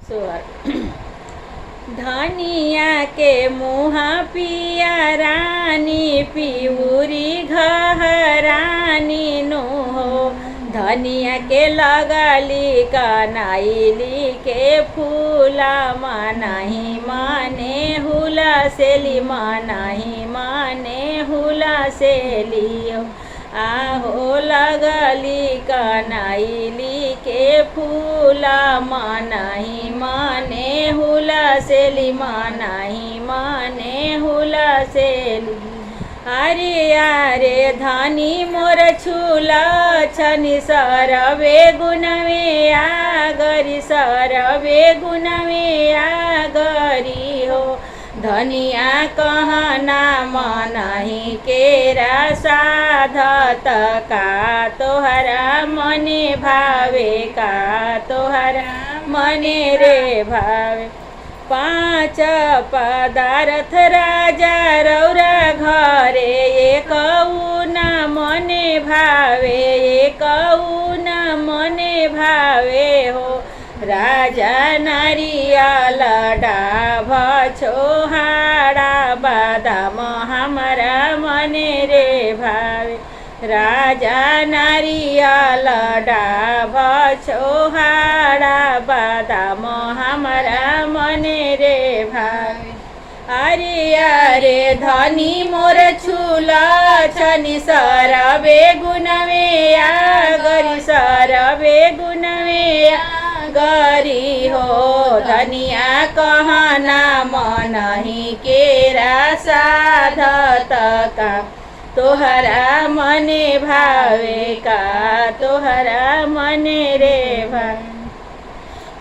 स्वर धनिया के मुहा पिया रानी पिउरी घहरानी नो हो। धनिया के लगली कनाइली के फूला मनाही माने हुला सेली मनाही माने हुला सेलियो। आहो लगली कनाइली के फूला मनाही माने हुला सेली मनाही माने हुला सेली। अरे अरे धनी मोर छूला छनि सरवे गुणवे आगरी सरवे गुणवे आगरी हो। धनिया कहना मनाही केरा साधत का तोहरा मने भावे का तोहरा मने रे भावे। पाँच पदार्थ राजा रौरा घरे एकऊ न मने भावे एकऊ न मने भावे हो। राजा नारियल डाभ छोहाड़ा बादाम हमारा मने रे भावे। राजा नारियल डाभ छोहाड़ा बादाम हमारा मने रे भावे। अरे अरे धनी मोर छूला छनि सरवे गुणवे आगरी सरवे गुणवे गरी हो। धनिया कहना मनही केरा साधत का तोहरा मने भावे का तोहरा मने रे भावे।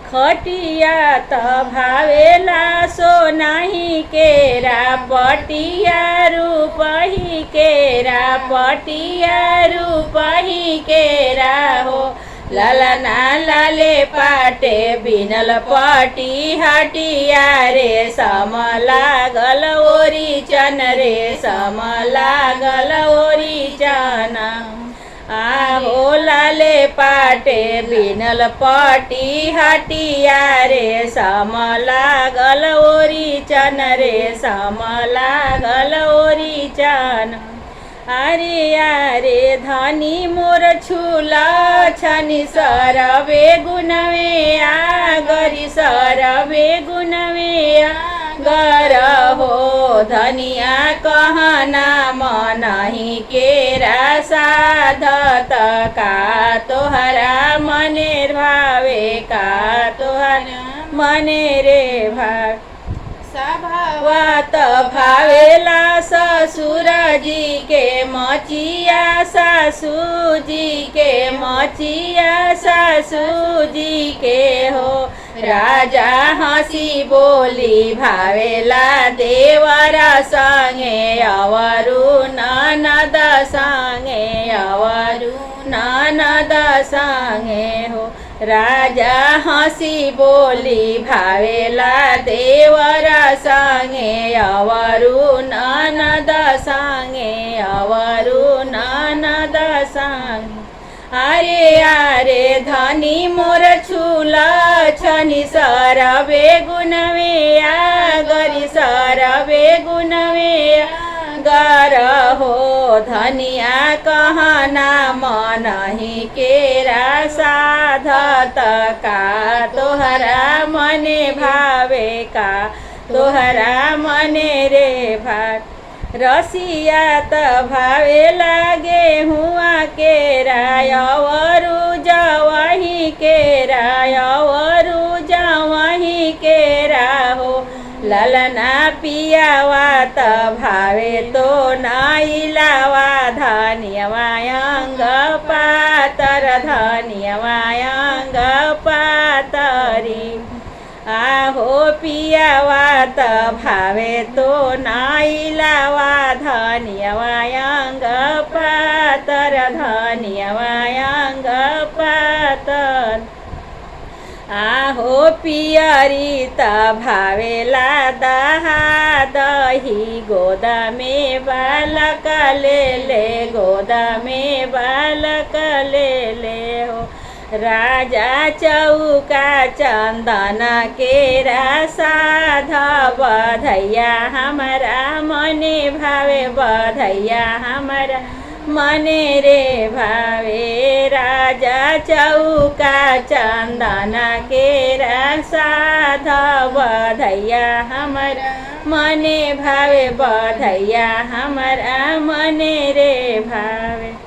खटिया त भावेला सो नाही केरा पटिया रूपही केरा पटिया रूपही केरा हो। ललना लाले पाटे बिनल पटी हटिया रे सम लागल ओरी चन रे सम लागल ओरी चन। आहो लाले पाटे बिनल पटी हटिया रे सम लागल ओरी चन रे सम लागल ओरी चन। अरे अरे धनी मोर छूला छनि सरवे गुणवे आगरी सरवे गुणवे आगर हो। धनिया कहना मनही केरा साधत का तोहरा मने भावे का तोहरा मने रे भावे। सभावत भावेला ससुर जी के मचिया सासू जी के मचिया सासू जी के हो। राजा हंसी बोली भावेला देवरा संगे अवरु ननद संगे अवरु ननद संगे हो। राजा हंसी बोली भावेला देवरा संगे अवरु ननद संगे अवरु ननद संगे। अरे अरे धनी मोर छूला छनि सरवे गुणवे आगरी सरवे गुणवे गर हो। धनिया कहना मनही केरा साधत का तोहरा मने भावे का तोहरा मने रे भावे। रसिया त भावे लागे हुआ केरा अवरु जवही केरा अवरु जवही केरा हो। ललना पियावा त भावे तो नाइलावा धनियवा अंग पातर धनियवा अंग पातरी। आहो पियावा त भावे तो नाइलावा धनियवा अंग पातर धनियवा अंग पातर। आहो पियरी त भावेला दहा दही गोदा में बालक ले ले गोदा में बालक ले ले हो। राजा चौका चंदन केरा साध बधैया हमारा मने भावे बधैया हमारा मने रे भावे। राजा चौका चंदन केरा साध बधैया हमारा मने भावे बधैया हमारा मने रे भावे।